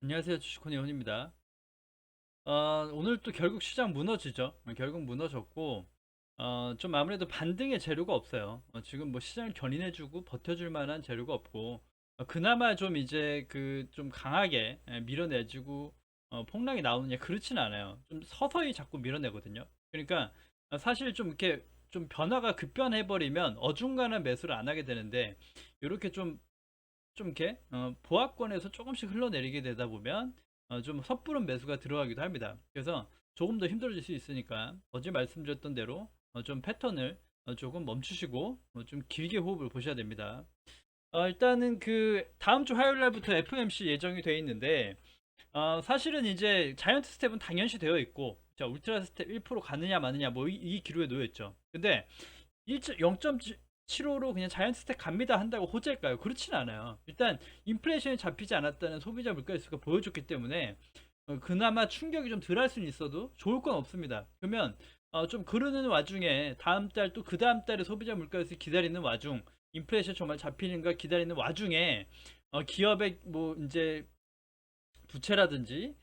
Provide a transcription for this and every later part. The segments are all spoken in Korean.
안녕하세요. 주식코너 현입니다. 오늘 또 결국 시장 무너지죠. 결국 무너졌고, 좀 아무래도 반등의 재료가 없어요. 지금 뭐 시장을 견인해주고 버텨줄 만한 재료가 없고, 그나마 좀 이제 그 좀 강하게 밀어내주고, 폭락이 나오느냐, 그렇진 않아요. 좀 서서히 자꾸 밀어내거든요. 그러니까, 사실 좀 이렇게 좀 변화가 급변해버리면 어중간한 매수를 안 하게 되는데, 이렇게 좀 이렇게 보합권에서 조금씩 흘러내리게 되다 보면 좀 섣부른 매수가 들어가기도 합니다. 그래서 조금 더 힘들어질 수 있으니까 어제 말씀드렸던 대로 좀 패턴을 조금 멈추시고 좀 길게 호흡을 보셔야 됩니다. 일단은 그 다음 주 화요일 날부터 FOMC 예정이 되어 있는데 사실은 이제 자이언트 스텝은 당연시 되어 있고 자 울트라 스텝 1% 가느냐 마느냐 뭐 이 기로에 놓여 있죠. 근데 0.75로 그냥 자이언트 스택 갑니다 한다고 호재일까요? 그렇진 않아요. 일단 인플레이션이 잡히지 않았다는 소비자 물가지수가 보여줬기 때문에 그나마 충격이 좀 덜할 수는 있어도 좋을 건 없습니다. 그러면 좀 그러는 와중에 다음 달 또 그 다음 달에 소비자 물가지수 기다리는 와중 인플레이션 정말 잡히는가 기다리는 와중에 기업의 뭐 이제 부채라든지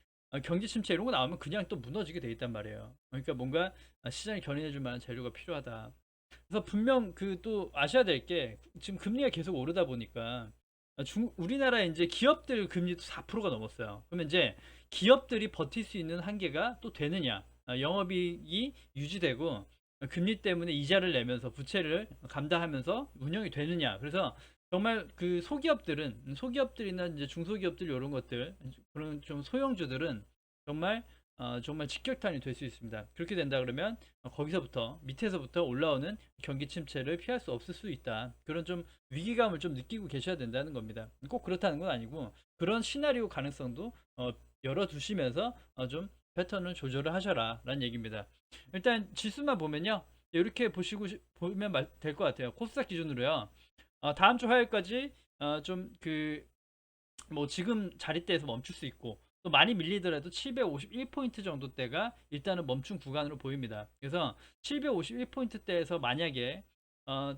경기 침체 이런 거 나오면 그냥 또 무너지게 돼 있단 말이에요. 그러니까 뭔가 시장이 견인해 줄 만한 재료가 필요하다. 그래서 분명 그 또 아셔야 될 게 지금 금리가 계속 오르다 보니까 우리나라 이제 기업들 금리도 4%가 넘었어요. 그러면 이제 기업들이 버틸 수 있는 한계가 또 되느냐? 영업이익이 유지되고 금리 때문에 이자를 내면서 부채를 감당하면서 운영이 되느냐? 그래서 정말 그 소기업들이나 이제 중소기업들 이런 것들 그런 좀 소형주들은 정말 정말 직격탄이 될 수 있습니다. 그렇게 된다 그러면 거기서부터 밑에서부터 올라오는 경기 침체를 피할 수 없을 수 있다. 그런 좀 위기감을 좀 느끼고 계셔야 된다는 겁니다. 꼭 그렇다는 건 아니고 그런 시나리오 가능성도 열어두시면서 좀 패턴을 조절을 하셔라라는 얘기입니다. 일단 지수만 보면요. 이렇게 보면 될 것 같아요. 코스닥 기준으로요. 다음 주 화요일까지 좀 그 뭐 지금 자리대에서 멈출 수 있고 또 많이 밀리더라도 751포인트 정도대가 일단은 멈춘 구간으로 보입니다. 그래서 751포인트대에서 만약에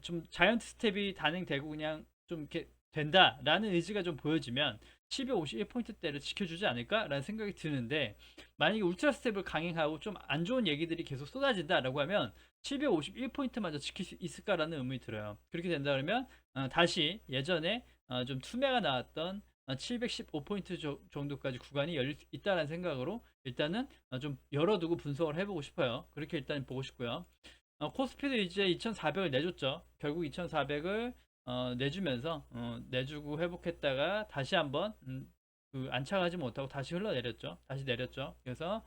좀 자이언트 스텝이 단행되고 그냥 좀 이렇게 된다라는 의지가 좀 보여지면 751포인트대를 지켜주지 않을까라는 생각이 드는데 만약에 울트라 스텝을 강행하고 좀 안 좋은 얘기들이 계속 쏟아진다라고 하면 751포인트마저 지킬 수 있을까라는 의문이 들어요. 그렇게 된다 그러면 다시 예전에 좀 투매가 나왔던 715포인트 정도까지 구간이 열릴 수 있다는 생각으로 일단은 좀 열어두고 분석을 해보고 싶어요. 그렇게 일단 보고 싶고요. 코스피도 이제 2400을 내줬죠. 결국 2400을 내주면서 내주고 회복했다가 다시 한번 그 안착하지 못하고 다시 흘러내렸죠. 다시 내렸죠. 그래서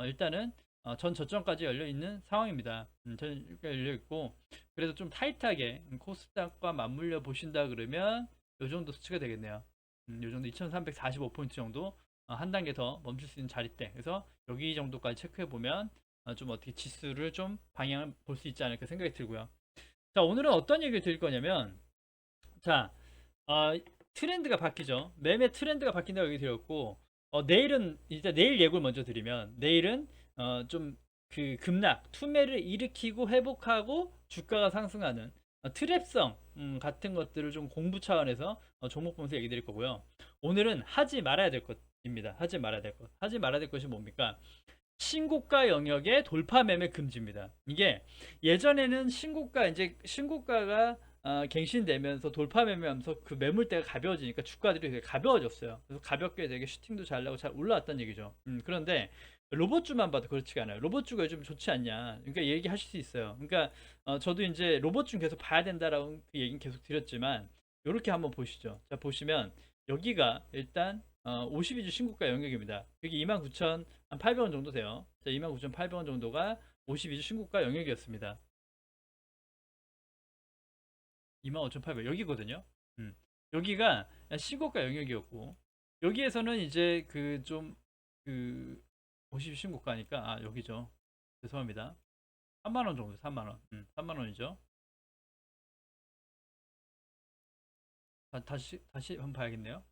일단은 전 저점까지 열려 있는 상황입니다. 전 열려 있고 그래서 좀 타이트하게 코스닥과 맞물려 보신다 그러면 이 정도 수치가 되겠네요. 요 정도 2345포인트 정도 한 단계 더 멈출 수 있는 자리대. 그래서 여기 정도까지 체크해 보면 좀 어떻게 지수를 좀 방향을 볼 수 있지 않을까 생각이 들고요. 자, 오늘은 어떤 얘기를 드릴 거냐면 자, 어, 트렌드가 바뀌죠. 매매 트렌드가 바뀐다고 얘기 드렸고 내일은 일단 내일 예고를 먼저 드리면 내일은 좀 그 급락, 투매를 일으키고 회복하고 주가가 상승하는 트랩성 같은 것들을 좀 공부 차원에서 종목 보면서 얘기 드릴 거고요. 오늘은 하지 말아야 될 것입니다. 하지 말아야 될 것. 하지 말아야 될 것이 뭡니까? 신고가 영역의 돌파 매매 금지입니다. 이게 예전에는 신고가가 갱신되면서 돌파 매매하면서 그 매물대가 가벼워지니까 주가들이 되게 가벼워졌어요. 그래서 가볍게 되게 슈팅도 잘 나고 잘 올라왔다는 얘기죠. 그런데 로봇주만 봐도 그렇지가 않아요. 로봇주가 요즘 좋지 않냐. 그러니까 얘기하실 수 있어요. 그러니까 저도 이제 로봇주 계속 봐야 된다라고 그 얘기는 계속 드렸지만 이렇게 한번 보시죠. 자 보시면 여기가 일단 52주 신고가 영역입니다. 여기 29,800원 정도 돼요. 자, 29,800원 정도가 52주 신고가 영역이었습니다. 25,800 여기거든요. 음. 여기가 신고가 영역이었고 여기에서는 이제 그 좀 그 50주 신고가니까 여기죠. 죄송합니다. 3만 원 정도 3만 원. 3만 원이죠. 다시 한번 봐야겠네요.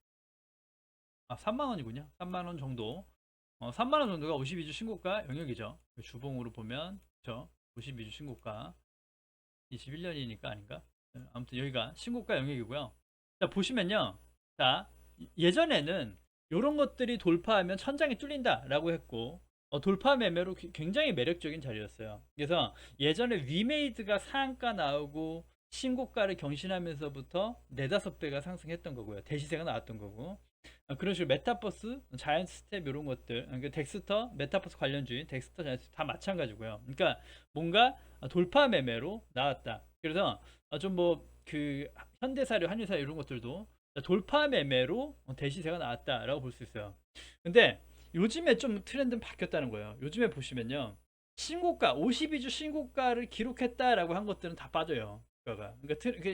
3만 원이군요. 3만 원 정도. 3만 원 정도가 52주 신고가 영역이죠. 주봉으로 보면 저 52주 신고가 21년이니까 아닌가? 아무튼 여기가 신고가 영역이고요. 자, 보시면요. 자, 예전에는 요런 것들이 돌파하면 천장이 뚫린다라고 했고, 돌파 매매로 굉장히 매력적인 자리였어요. 그래서 예전에 위메이드가 상한가 나오고 신고가를 경신하면서부터 4~5배가 상승했던 거고요. 대시세가 나왔던 거고, 그런 식으로 메타버스, 자이언트 스텝 이런 것들, 그러니까 덱스터, 메타버스 관련주인 덱스터, 자이언트 다 마찬가지고요. 그러니까 뭔가 돌파 매매로 나왔다. 그래서 좀 뭐 그 현대사료, 한일사료 이런 것들도 돌파 매매로 대시세가 나왔다라고 볼 수 있어요. 근데 요즘에 좀 트렌드는 바뀌었다는 거예요. 요즘에 보시면요, 신고가 52주 신고가를 기록했다라고 한 것들은 다 빠져요. 그러니까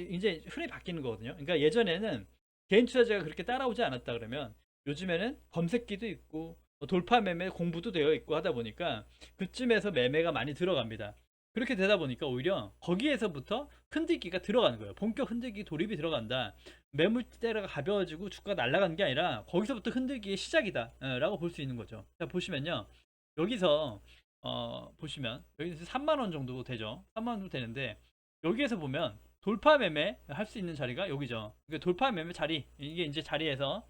이제 흐름이 바뀌는 거거든요. 그러니까 예전에는 개인 투자자가 그렇게 따라오지 않았다 그러면 요즘에는 검색기도 있고 돌파 매매 공부도 되어 있고 하다 보니까 그쯤에서 매매가 많이 들어갑니다. 그렇게 되다 보니까 오히려 거기에서부터 흔들기가 들어가는 거예요. 본격 흔들기 돌입이 들어간다. 매물대가 가벼워지고 주가가 날아가는 게 아니라 거기서부터 흔들기의 시작이다 라고 볼 수 있는 거죠. 자, 보시면요, 여기서 보시면 여기서 3만원 정도 되죠. 3만원 정도 되는데 여기에서 보면 돌파 매매 할 수 있는 자리가 여기죠. 그러니까 돌파 매매 자리, 이게 이제 자리에서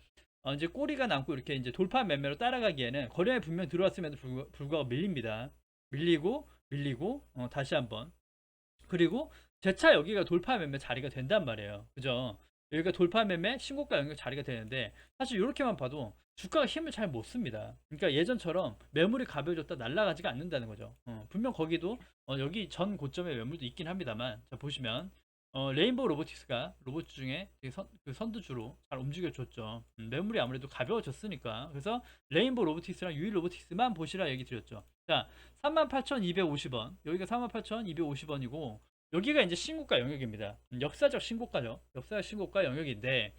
이제 꼬리가 남고 이렇게 이제 돌파 매매로 따라가기에는 거래에 분명 들어왔음에도 불구하고 밀립니다. 밀리고 다시 한번, 그리고 재차 여기가 돌파 매매 자리가 된단 말이에요. 그죠? 여기가 돌파 매매 신고가 영역 자리가 되는데 사실 이렇게만 봐도 주가가 힘을 잘 못 씁니다. 그러니까 예전처럼 매물이 가벼워졌다 날아가지가 않는다는 거죠. 분명 거기도 여기 전 고점의 매물도 있긴 합니다만, 자 보시면 레인보우 로보틱스가 로봇 중에 그 선두주로 잘 움직여줬죠. 매물이 아무래도 가벼워졌으니까. 그래서 레인보우 로보틱스랑 유일 로보틱스만 보시라 얘기 드렸죠. 자, 38,250원. 여기가 38,250원이고 여기가 이제 신고가 영역입니다. 역사적 신고가죠. 역사적 신고가 영역인데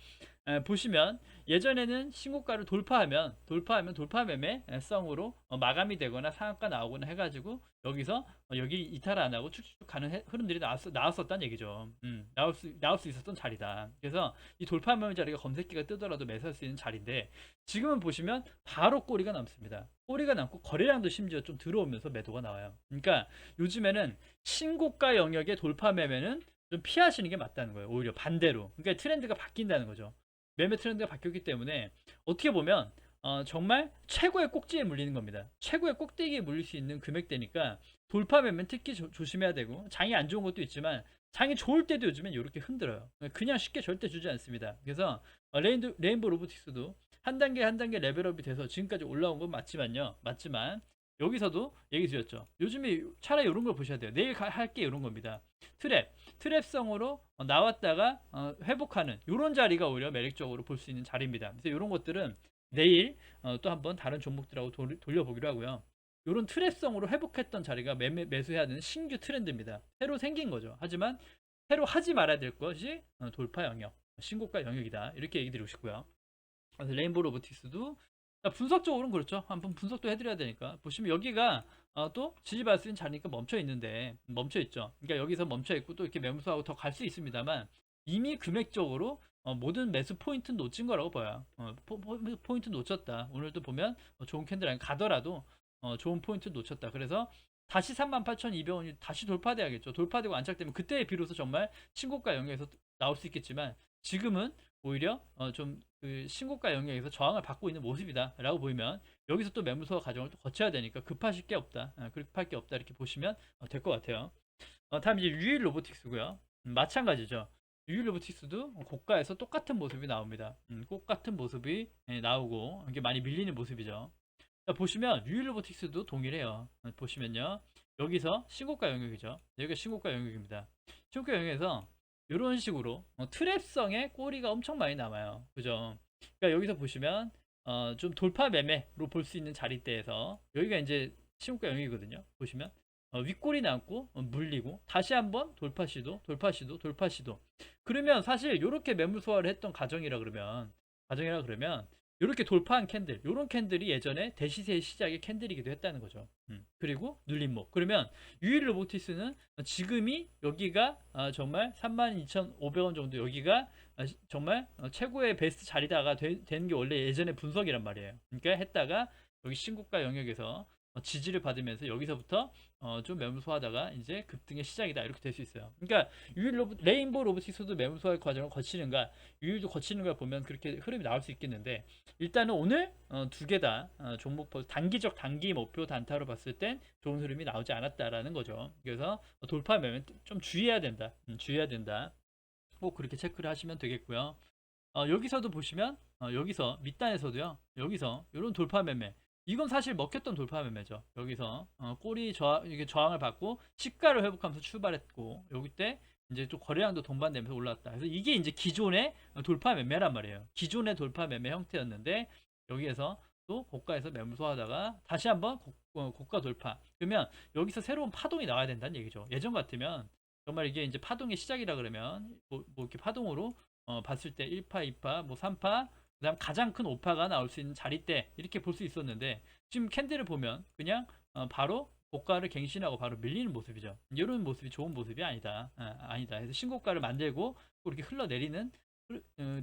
보시면 예전에는 신고가를 돌파하면 돌파 매매성으로 마감이 되거나 상한가 나오거나 해가지고 여기서 여기 이탈 안 하고 쭉쭉 가는 흐름들이 나왔었다는 얘기죠. 나올 수 있었던 자리다. 그래서 이 돌파 매매 자리가 검색기가 뜨더라도 매수할 수 있는 자리인데 지금은 보시면 바로 꼬리가 남습니다. 꼬리가 남고 거래량도 심지어 좀 들어오면서 매도가 나와요. 그러니까 요즘에는 신고가 영역의 돌파 매매는 좀 피하시는 게 맞다는 거예요. 오히려 반대로. 그러니까 트렌드가 바뀐다는 거죠. 매매 트렌드가 바뀌었기 때문에 어떻게 보면 정말 최고의 꼭지에 물리는 겁니다. 최고의 꼭대기에 물릴 수 있는 금액대니까 돌파 매매는 특히 조심해야 되고, 장이 안 좋은 것도 있지만 장이 좋을 때도 요즘엔 이렇게 흔들어요. 그냥 쉽게 절대 주지 않습니다. 그래서 레인보우 로보틱스도 한 단계 한 단계 레벨업이 돼서 지금까지 올라온 건 맞지만 여기서도 얘기 드렸죠. 요즘에 차라리 이런 걸 보셔야 돼요. 내일 할 게 이런 겁니다. 트랩성으로 나왔다가 회복하는 이런 자리가 오히려 매력적으로 볼 수 있는 자리입니다. 그래서 이런 것들은 내일 또 한번 다른 종목들하고 돌려보기로 하고요. 이런 트랩성으로 회복했던 자리가 매수해야 되는 신규 트렌드입니다. 새로 생긴 거죠. 하지만 새로 하지 말아야 될 것이 돌파 영역, 신고가 영역이다. 이렇게 얘기 드리고 싶고요. 그래서 레인보우 로보틱스도 분석적으로는 그렇죠. 한번 분석도 해드려야 되니까 보시면 여기가 또 지지받을 수 있는 자리니까 멈춰 있는데 멈춰 있죠. 그러니까 여기서 멈춰 있고 또 이렇게 매수하고 더 갈 수 있습니다만 이미 금액적으로 모든 매수 포인트는 놓친 거라고 봐요. 포인트 놓쳤다. 오늘도 보면 좋은 캔들 아니 가더라도 좋은 포인트 놓쳤다. 그래서 다시 38,200원이 다시 돌파돼야겠죠. 돌파되고 안착되면 그때 비로소 정말 신고가 영역에서 나올 수 있겠지만 지금은 오히려 좀그 신고가 영역에서 저항을 받고 있는 모습이다라고 보이면 여기서 또 매물소 과정을 또 거쳐야 되니까 급하실 게 없다. 급할 게 없다 이렇게 보시면 될 것 같아요. 다음 이제 유일 로보틱스고요. 마찬가지죠. 유일 로보틱스도 고가에서 똑같은 모습이 나옵니다. 똑같은 모습이 나오고 이게 많이 밀리는 모습이죠. 자, 보시면 유일 로보틱스도 동일해요. 보시면요. 여기서 신고가 영역이죠. 여기가 신고가 영역입니다. 신고가 영역에서 이런 식으로 트랩성의 꼬리가 엄청 많이 남아요. 그죠? 그러니까 여기서 보시면 좀 돌파 매매로 볼 수 있는 자리대에서 여기가 이제 신고가 영역이거든요. 보시면 윗꼬리 남고 물리고 다시 한번 돌파 시도. 그러면 사실 이렇게 매물 소화를 했던 가정이라 그러면 이렇게 돌파한 캔들, 이런 캔들이 예전에 대시세의 시작의 캔들이기도 했다는 거죠. 그리고 눌림목. 그러면 유일 로보티스는 지금이 여기가 정말 32,500원 정도 여기가 정말 최고의 베스트 자리다가 되는 게 원래 예전에 분석이란 말이에요. 그러니까 했다가 여기 신고가 영역에서 지지를 받으면서 여기서부터 좀 매물 소화하다가 이제 급등의 시작이다 이렇게 될 수 있어요. 그러니까 레인보우 로보틱스도 매물 소화 과정을 거치는가 유일도 거치는 걸 보면 그렇게 흐름이 나올 수 있겠는데 일단은 오늘 두 개 다 종목 단기적 단기 목표 단타로 봤을 땐 좋은 흐름이 나오지 않았다라는 거죠. 그래서 돌파하면 좀 주의해야 된다. 주의해야 된다. 꼭 그렇게 체크를 하시면 되겠고요. 여기서도 보시면 여기서 밑단에서도요. 여기서 이런 돌파 매매 이건 사실 먹혔던 돌파 매매죠. 여기서 꼬리 이게 저항을 받고 시가를 회복하면서 출발했고 여기 때 이제 또 거래량도 동반되면서 올랐다. 그래서 이게 이제 기존의 돌파 매매란 말이에요. 기존의 돌파 매매 형태였는데 여기에서 또 고가에서 매물 소화하다가 다시 한번 고가 돌파. 그러면 여기서 새로운 파동이 나와야 된다는 얘기죠. 예전 같으면 정말 이게 이제 파동의 시작이라 그러면 뭐 이렇게 파동으로 봤을 때 1파, 2파, 뭐 3파, 그다음 가장 큰 5파가 나올 수 있는 자리대 이렇게 볼 수 있었는데 지금 캔들을 보면 그냥 바로 고가를 갱신하고 바로 밀리는 모습이죠. 이런 모습이 좋은 모습이 아니다. 아니다. 그래서 신고가를 만들고 이렇게 흘러내리는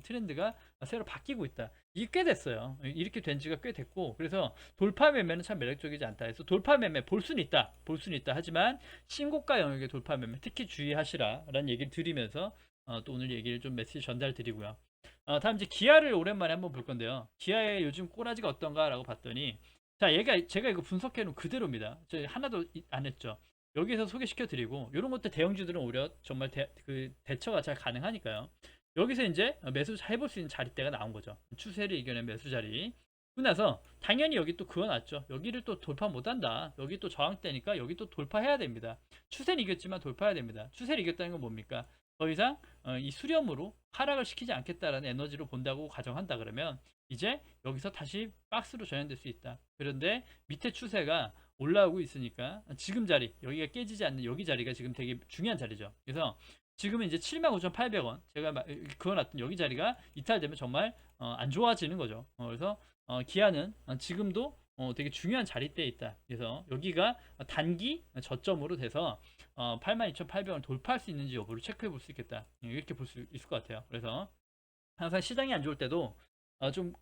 트렌드가 새로 바뀌고 있다. 이게 꽤 됐어요. 이렇게 된 지가 꽤 됐고 그래서 돌파 매매는 참 매력적이지 않다 해서 돌파 매매 볼 수는 있다. 볼 수는 있다. 하지만 신고가 영역의 돌파 매매 특히 주의하시라 라는 얘기를 드리면서 또 오늘 얘기를 좀 메시지 전달 드리고요. 다음 이제 기아를 오랜만에 한번 볼 건데요. 기아의 요즘 꼬라지가 어떤가라고 봤더니 자 제가 이거 분석해 놓은 그대로입니다. 저 하나도 안 했죠. 여기서 소개시켜 드리고 이런 것들 대형주들은 오히려 정말 대처가 잘 가능하니까요. 여기서 이제 매수 해볼 수 있는 자리대가 나온 거죠. 추세를 이겨낸 매수 자리. 그러고 나서 당연히 여기 또 그어놨죠. 여기를 또 돌파 못한다. 여기 또 저항대니까 여기 또 돌파해야 됩니다. 추세는 이겼지만 돌파해야 됩니다. 추세를 이겼다는 건 뭡니까? 더 이상 이 수렴으로 하락을 시키지 않겠다라는 에너지로 본다고 가정한다 그러면 이제 여기서 다시 박스로 전환될 수 있다. 그런데 밑에 추세가 올라오고 있으니까 지금 자리 여기가 깨지지 않는 여기 자리가 지금 되게 중요한 자리죠. 그래서 지금은 이제 75,800원 제가 그어놨던 여기 자리가 이탈되면 정말 안 좋아지는 거죠. 그래서 기아는 지금도 되게 중요한 자리대에 있다. 그래서 여기가 단기 저점으로 돼서 82,800원 돌파할 수 있는지 여부를 체크해 볼 수 있겠다. 이렇게 볼 수 있을 것 같아요. 그래서 항상 시장이 안 좋을 때도 좀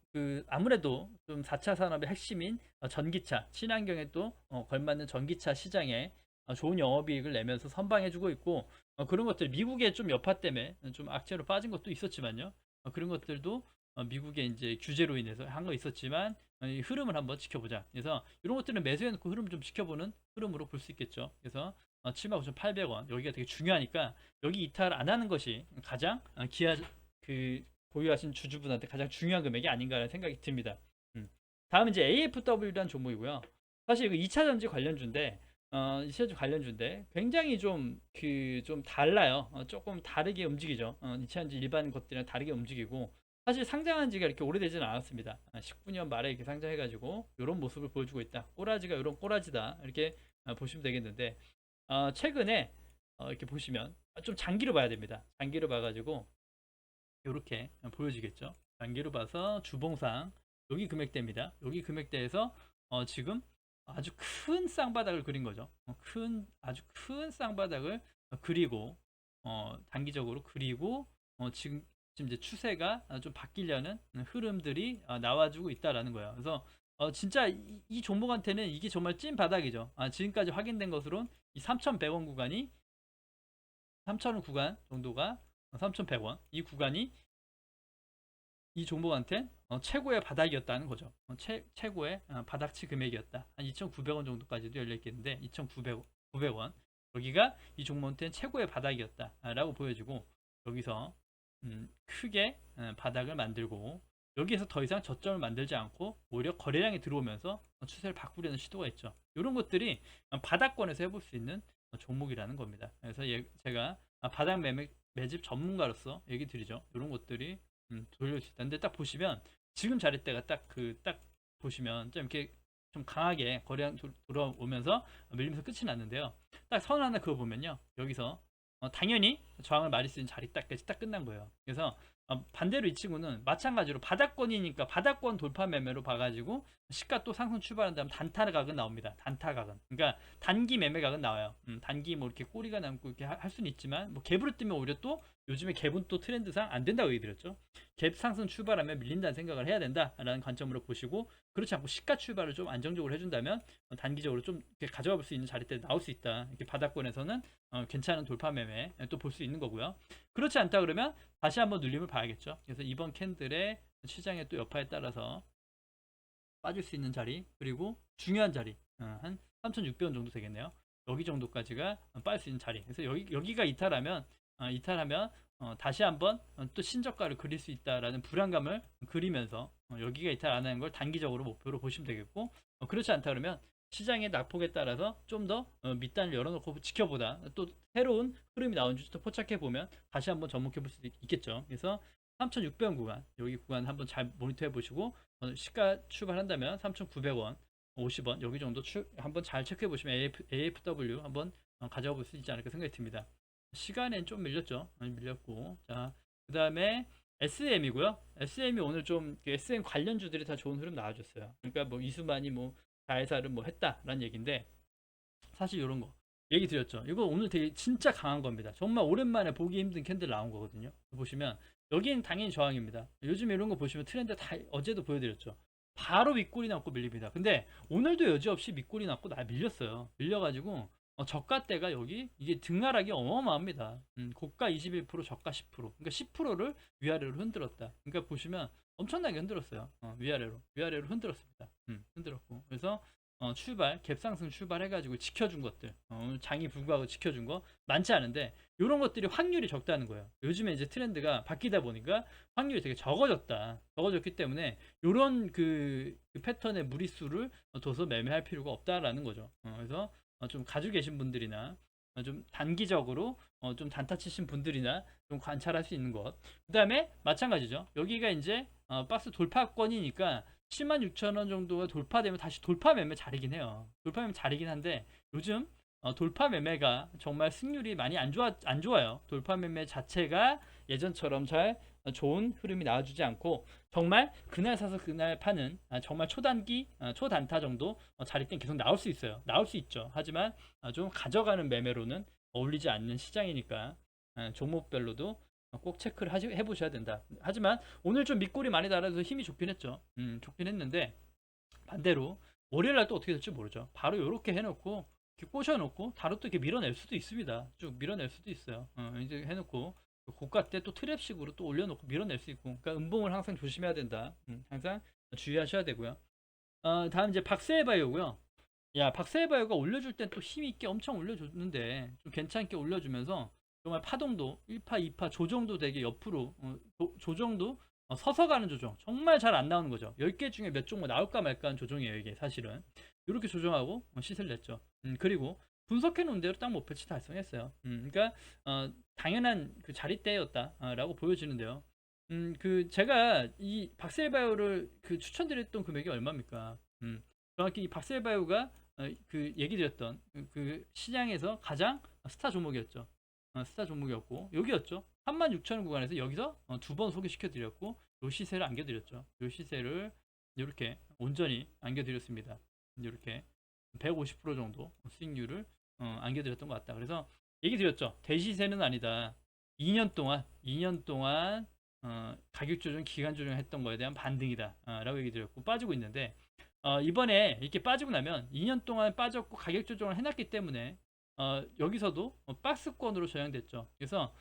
아무래도 좀 4차 산업의 핵심인 전기차, 친환경에 또 걸맞는 전기차 시장에 좋은 영업이익을 내면서 선방해주고 있고 그런 것들 미국의 좀 여파 때문에 좀 악재로 빠진 것도 있었지만요. 그런 것들도 미국의 이제 규제로 인해서 한 거 있었지만 이 흐름을 한번 지켜보자. 그래서 이런 것들은 매수해놓고 흐름 좀 지켜보는 흐름으로 볼 수 있겠죠. 그래서 79,800원 여기가 되게 중요하니까 여기 이탈 안 하는 것이 가장 기아 보유하신 주주분한테 가장 중요한 금액이 아닌가라는 생각이 듭니다. 다음 이제 AFW라는 종목이고요. 사실 이거 2차 전지 관련주인데 2차 전지 관련주인데 굉장히 좀 좀 달라요. 조금 다르게 움직이죠. 2차 전지 일반 것들이랑 다르게 움직이고 사실 상장한 지가 이렇게 오래되지는 않았습니다. 19년 말에 이렇게 상장해가지고 이런 모습을 보여주고 있다. 꼬라지가 이런 꼬라지다. 이렇게 보시면 되겠는데 최근에 이렇게 보시면 좀 장기로 봐야 됩니다. 장기로 봐가지고 이렇게 보여지겠죠. 단계로 봐서 주봉상 여기 금액대입니다. 여기 금액대에서 지금 아주 큰 쌍바닥을 그린 거죠. 아주 큰 쌍바닥을 그리고 단기적으로 그리고 지금 이제 추세가 좀 바뀌려는 흐름들이 나와주고 있다라는 거예요. 그래서 진짜 이 종목한테는 이게 정말 찐 바닥이죠. 지금까지 확인된 것으로는 이 3,100원 구간이 3,000원 구간 정도가 3,100원 이 구간이 이 종목한테 최고의 바닥이었다는 거죠. 최고의 바닥치 금액이었다. 한 2,900원 정도까지도 열려있겠는데 2,900원 여기가 이 종목한테는 최고의 바닥이었다 라고 보여지고 여기서 크게 바닥을 만들고 여기에서 더 이상 저점을 만들지 않고 오히려 거래량이 들어오면서 추세를 바꾸려는 시도가 있죠. 이런 것들이 바닥권에서 해볼 수 있는 종목이라는 겁니다. 그래서 제가 바닥 매집 전문가로서 얘기 드리죠. 이런 것들이 돌릴 수 있다. 근데 딱 보시면 지금 자리대가 딱 보시면 좀 이렇게 좀 강하게 거래량 돌아오면서 밀리면서 끝이 났는데요. 딱 선 하나 그거 보면요. 여기서 당연히 저항을 말릴 수 있는 자리 딱 끝난 거예요. 그래서 반대로 이 친구는 마찬가지로 바닥권이니까 바닥권 돌파 매매로 봐가지고 시가 또 상승 출발한 다음 단타각은 나옵니다. 단타각은 그러니까 단기 매매각은 나와요. 단기 뭐 이렇게 꼬리가 남고 이렇게 할 수는 있지만 뭐 갭으로 뜨면 오히려 또 요즘에 갭은 또 트렌드상 안 된다고 얘기 드렸죠. 갭 상승 출발하면 밀린다는 생각을 해야 된다라는 관점으로 보시고, 그렇지 않고 시가 출발을 좀 안정적으로 해준다면 단기적으로 좀 가져가 볼 수 있는 자리대 나올 수 있다. 이렇게 바닥권에서는 괜찮은 돌파 매매 또 볼 수 있는 거고요. 그렇지 않다 그러면 다시 한번 눌림을 봐야겠죠. 그래서 이번 캔들의 시장의 또 여파에 따라서 빠질 수 있는 자리, 그리고 중요한 자리 한 3,600원 정도 되겠네요. 여기 정도까지가 빠질 수 있는 자리. 그래서 여기가 이탈하면 다시 한번 또 신저가를 그릴 수 있다라는 불안감을 그리면서 여기가 이탈 안 하는 걸 단기적으로 목표로 보시면 되겠고, 그렇지 않다 그러면 시장의 낙폭에 따라서 좀 더 밑단을 열어놓고 지켜보다 또 새로운 흐름이 나온지 또 포착해 보면 다시 한번 접목해 볼 수도 있겠죠. 그래서 3,600원 구간, 여기 구간 한번 잘 모니터해 보시고, 시가 출발한다면 3,900원 50원 여기 정도 한번 잘 체크해 보시면 AFW 한번 가져가 볼 수 있지 않을까 생각이 듭니다. 시간엔 좀 밀렸죠. 많이 밀렸고, 자, 그 다음에 SM이고요. SM이 오늘 좀 SM 관련주들이 다 좋은 흐름 나와줬어요. 그러니까 뭐 이수만이 뭐 자회사를 뭐 했다라는 얘기인데, 사실 이런 거 얘기 드렸죠. 이거 오늘 되게 진짜 강한 겁니다. 정말 오랜만에 보기 힘든 캔들 나온 거거든요. 보시면 여기는 당연히 저항입니다. 요즘 이런 거 보시면 트렌드 다 어제도 보여드렸죠. 바로 윗골이 났고 밀립니다. 근데 오늘도 여지없이 밑골이 났고 나 밀렸어요. 밀려가지고 저가대가 여기 이게 등하락이 어마어마합니다. 고가 21% 저가 10%, 그러니까 10%를 위아래로 흔들었다. 그러니까 보시면 엄청나게 흔들었어요. 위아래로 흔들었습니다. 흔들었고, 그래서 출발 갭상승 출발해가지고 지켜준 것들, 오늘 장이 불구하고 지켜준 거 많지 않은데, 이런 것들이 확률이 적다는 거예요. 요즘에 이제 트렌드가 바뀌다 보니까 확률이 되게 적어졌기 때문에 이런 그 패턴의 무리수를 둬서 매매할 필요가 없다라는 거죠. 그래서 좀 가지고 계신 분들이나 좀 단기적으로 좀 단타 치신 분들이나 좀 관찰할 수 있는 것. 그 다음에 마찬가지죠. 여기가 이제 박스 돌파권이니까 76,000원 정도가 돌파되면 다시 돌파 매매 자리긴 해요. 돌파 매매 자리긴 한데, 요즘 돌파 매매가 정말 승률이 많이 안 좋아요. 돌파 매매 자체가 예전처럼 잘 좋은 흐름이 나와주지 않고, 정말 그날 사서 그날 파는 정말 초단기 초단타 정도 자리대는 계속 나올 수 있어요. 나올 수 있죠. 하지만 좀 가져가는 매매로는 어울리지 않는 시장이니까 종목별로도 꼭 체크를 해보셔야 된다. 하지만 오늘 좀 밑골이 많이 달아서 힘이 좋긴 했죠. 좋긴 했는데, 반대로 월요일날 또 어떻게 될지 모르죠. 바로 이렇게 해놓고 이렇게 꽂아놓고 바로 또 이렇게 밀어낼 수도 있습니다. 쭉 밀어낼 수도 있어요. 이제 해놓고 고가 때 또 트랩식으로 또 올려놓고 밀어낼 수 있고, 그러니까 음봉을 항상 조심해야 된다. 항상 주의하셔야 되고요. 다음 이제 박스헬바이오고요. 야, 박스헬바이오가 올려줄 땐 또 힘 있게 엄청 올려줬는데 좀 괜찮게 올려주면서 정말 파동도 1파, 2파 조정도 되게 옆으로 조정도 서서 가는 조정 정말 잘 안 나오는 거죠. 10개 중에 몇 종목 나올까 말까 하는 조정이에요. 이게 사실은 이렇게 조정하고 시세를 냈죠. 그리고 분석해 놓은 대로 딱 목표치 달성했어요. 그러니까 당연한 그 자리대였다라고 보여지는데요. 그 제가 이 박셀바이오를 그 추천드렸던 금액이 얼마입니까? 정확히 이 박셀바이오가 그 얘기 드렸던 그 시장에서 가장 스타 종목이었죠. 스타 종목이었고 여기였죠. 36,000원 구간에서 여기서 두 번 소개시켜 드렸고, 요 시세를 안겨 드렸죠. 요 시세를 이렇게 온전히 안겨 드렸습니다. 이렇게 150% 정도 수익률을 안겨 드렸던 것 같다. 그래서 얘기 드렸죠. 대시세는 아니다. 2년 동안 가격 조정, 기간 조정 했던 거에 대한 반등이다 라고 얘기 드렸고, 빠지고 있는데 이번에 이렇게 빠지고 나면 2년 동안 빠졌고 가격 조정을 해놨기 때문에 여기서도 박스권으로 저장됐죠. 그래서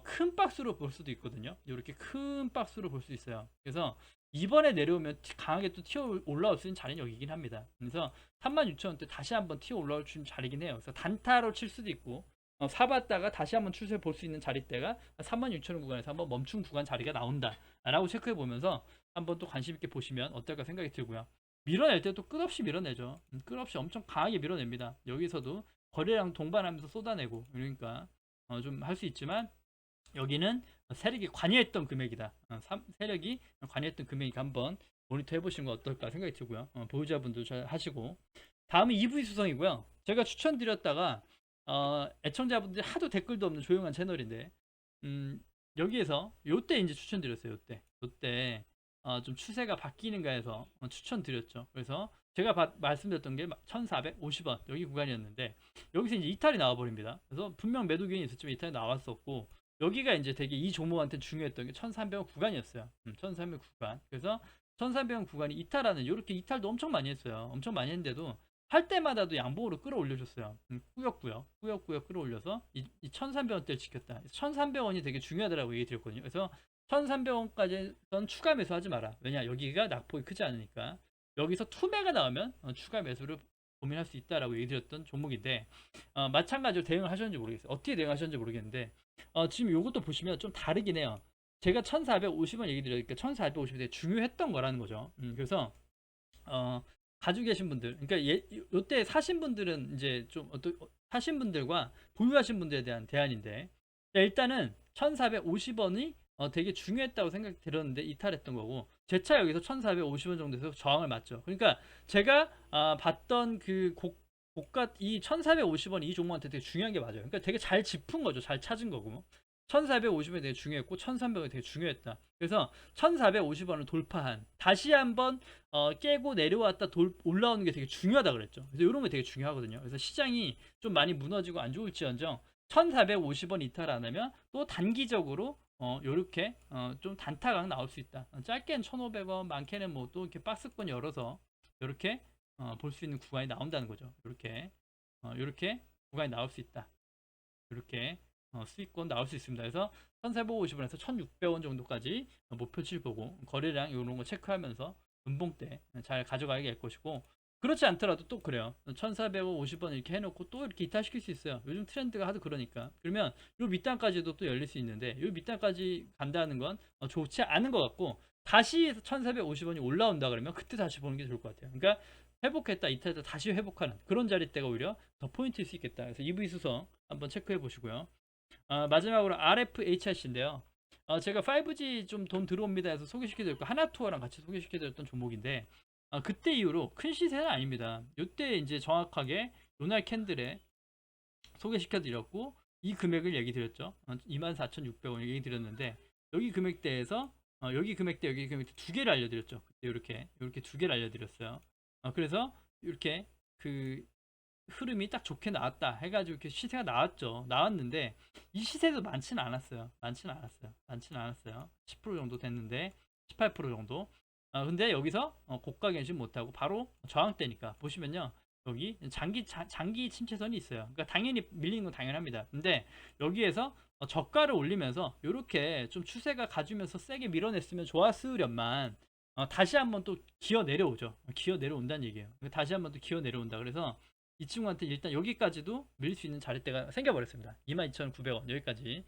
큰 박스로 볼 수도 있거든요. 이렇게 큰 박스로 볼 수 있어요. 그래서 이번에 내려오면 강하게 또 튀어 올라올 수 있는 자리는 여기긴 합니다. 그래서 36,000원대 다시 한번 튀어 올라올 수 있는 자리긴 해요. 그래서 단타로 칠 수도 있고, 사봤다가 다시 한번 추세 볼 수 있는 자리대가 36,000원 구간에서 한번 멈춘 구간 자리가 나온다 라고 체크해 보면서 한번 또 관심 있게 보시면 어떨까 생각이 들고요. 밀어낼 때 또 끝없이 밀어내죠. 끝없이 엄청 강하게 밀어냅니다. 여기서도 거래량 동반하면서 쏟아내고, 그러니까 좀 할 수 있지만 여기는 세력이 관여했던 금액이다. 세력이 관여했던 금액이니까 한번 모니터 해보시는 거 어떨까 생각이 들고요. 보유자분들 잘 하시고, 다음은 EV 수성이고요. 제가 추천드렸다가 애청자분들이 하도 댓글도 없는 조용한 채널인데, 여기에서 요때 이제 추천드렸어요. 요때 좀 추세가 바뀌는가 해서 추천드렸죠. 그래서 제가 말씀드렸던 게 1450원 여기 구간이었는데, 여기서 이제 이탈이 나와버립니다. 그래서 분명 매도 기인이 있었지만 이탈이 나왔었고, 여기가 이제 되게 이 종목한테 중요했던 게 1300원 구간이었어요. 1300원 구간. 그래서 1300원 구간이 이탈하는, 요렇게 이탈도 엄청 많이 했어요. 엄청 많이 했는데도 할 때마다도 양봉으로 끌어올려줬어요. 꾸역꾸역 끌어올려서 이 1300원대를 지켰다. 1300원이 되게 중요하다라고 얘기 드렸거든요. 그래서 1300원까지는 추가 매수 하지 마라. 왜냐, 여기가 낙폭이 크지 않으니까. 여기서 투매가 나오면 추가 매수를 고민할 수 있다라고 얘기 드렸던 종목인데, 마찬가지로 대응을 하셨는지 모르겠어요. 어떻게 대응하셨는지 모르겠는데, 지금 요것도 보시면 좀 다르긴 해요. 제가 1450원 얘기 드리니까 1450이 되게 중요했던 거라는 거죠. 그래서 가지고 계신 분들, 그러니까 요때 사신 분들은 이제 좀 사신 분들과 보유하신 분들에 대한 대안인데, 일단은 1450원이 되게 중요했다고 생각이 들었는데 이탈했던 거고, 제 차 여기서 1450원 정도에서 저항을 맞죠. 그러니까 제가 봤던 그 고가, 이 1450원 이 종목한테 되게 중요한 게 맞아요. 그러니까 되게 잘 짚은 거죠. 잘 찾은 거고. 1450원이 되게 중요했고 1300원이 되게 중요했다. 그래서 1450원을 돌파한, 다시 한번 깨고 내려왔다 올라오는 게 되게 중요하다 그랬죠. 그래서 이런 게 되게 중요하거든요. 그래서 시장이 좀 많이 무너지고 안 좋을지언정 1450원 이탈 안 하면 또 단기적으로 요렇게 좀 단타강 나올 수 있다. 짧게는 1500원, 많게는 뭐 또 이렇게 박스권 열어서 요렇게 볼 수 있는 구간이 나온다는 거죠. 요렇게 구간이 나올 수 있다. 요렇게 수익권 나올 수 있습니다. 그래서 1450원에서 1600원 정도까지 목표치를 보고 거래량 이런 거 체크하면서 분봉 때 잘 가져가야 될 것이고, 그렇지 않더라도 또 그래요. 1450원 이렇게 해놓고 또 이렇게 이탈시킬 수 있어요. 요즘 트렌드가 하도 그러니까. 그러면 요 밑단까지도 또 열릴 수 있는데, 요 밑단까지 간다는 건 좋지 않은 것 같고, 다시 1450원이 올라온다 그러면 그때 다시 보는 게 좋을 것 같아요. 그러니까 회복했다 이탈했다 다시 회복하는 그런 자리대가 오히려 더 포인트일 수 있겠다. 그래서 EV 수성 한번 체크해 보시고요. 마지막으로 RFHRC인데요. 제가 5G 좀 돈 들어옵니다 해서 소개시켜드렸고, 하나투어랑 같이 소개시켜드렸던 종목인데, 그때 이후로 큰 시세는 아닙니다. 이때 이제 정확하게 로날 캔들에 소개시켜드렸고, 이 금액을 얘기 드렸죠. 24,600원 얘기 드렸는데, 여기 금액대에서 여기 금액대 여기 금액대 두 개를 알려드렸죠. 그때 이렇게 두 개를 알려드렸어요. 그래서 이렇게 그 흐름이 딱 좋게 나왔다 해가지고 이렇게 시세가 나왔는데, 이 시세도 많지는 않았어요. 10% 정도 됐는데, 18% 정도. 근데 여기서 고가 갱신 못하고 바로 저항대니까 보시면요, 여기 장기 침체선이 있어요. 그러니까 당연히 밀리는 건 당연합니다. 근데 여기에서 저가를 올리면서 이렇게 좀 추세가 가주면서 세게 밀어냈으면 좋았으련만, 다시 한번 또 기어 내려오죠. 기어 내려온다는 얘기예요. 다시 한번 또 기어 내려온다. 그래서 이 친구한테 일단 여기까지도 밀 수 있는 자리대가 생겨버렸습니다. 22,900원 여기까지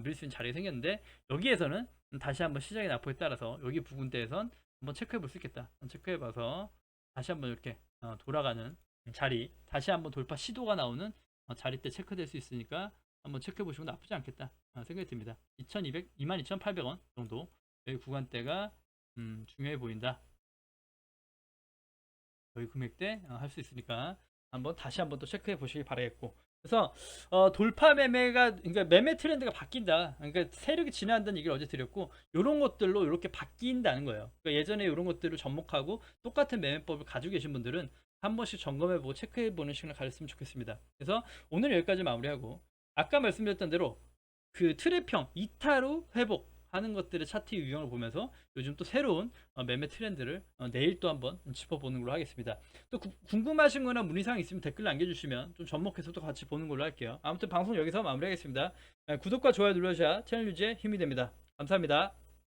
밀 수 있는 자리가 생겼는데, 여기에서는 다시 한번 시장의 낙폭에 따라서 여기 부근대에선 한번 체크해 볼 수 있겠다. 체크해 봐서 다시 한번 이렇게 돌아가는 자리, 다시 한번 돌파 시도가 나오는 자리대 체크될 수 있으니까 한번 체크해 보시면 나쁘지 않겠다 생각이 듭니다. 22,800원 정도 여기 구간대가 중요해 보인다. 여기 금액대 할 수 있으니까 다시 한번 또 체크해 보시길 바라겠고, 그래서 돌파 매매가, 그러니까 매매 트렌드가 바뀐다, 그러니까 세력이 진화한다는 얘기를 어제 드렸고, 이런 것들로 이렇게 바뀐다는 거예요. 그러니까 예전에 이런 것들을 접목하고 똑같은 매매법을 가지고 계신 분들은 한 번씩 점검해보고 체크해보는 시간을 가졌으면 좋겠습니다. 그래서 오늘 여기까지 마무리하고, 아까 말씀드렸던 대로 그 트랩형 이탈 후 회복 하는 것들의 차트 유형을 보면서 요즘 또 새로운 매매 트렌드를 내일 또 한번 짚어보는 걸로 하겠습니다. 또 궁금하신 거나 문의사항 있으면 댓글 남겨주시면 좀 접목해서 또 같이 보는 걸로 할게요. 아무튼 방송 여기서 마무리하겠습니다. 구독과 좋아요 눌러주셔야 채널 유지에 힘이 됩니다. 감사합니다.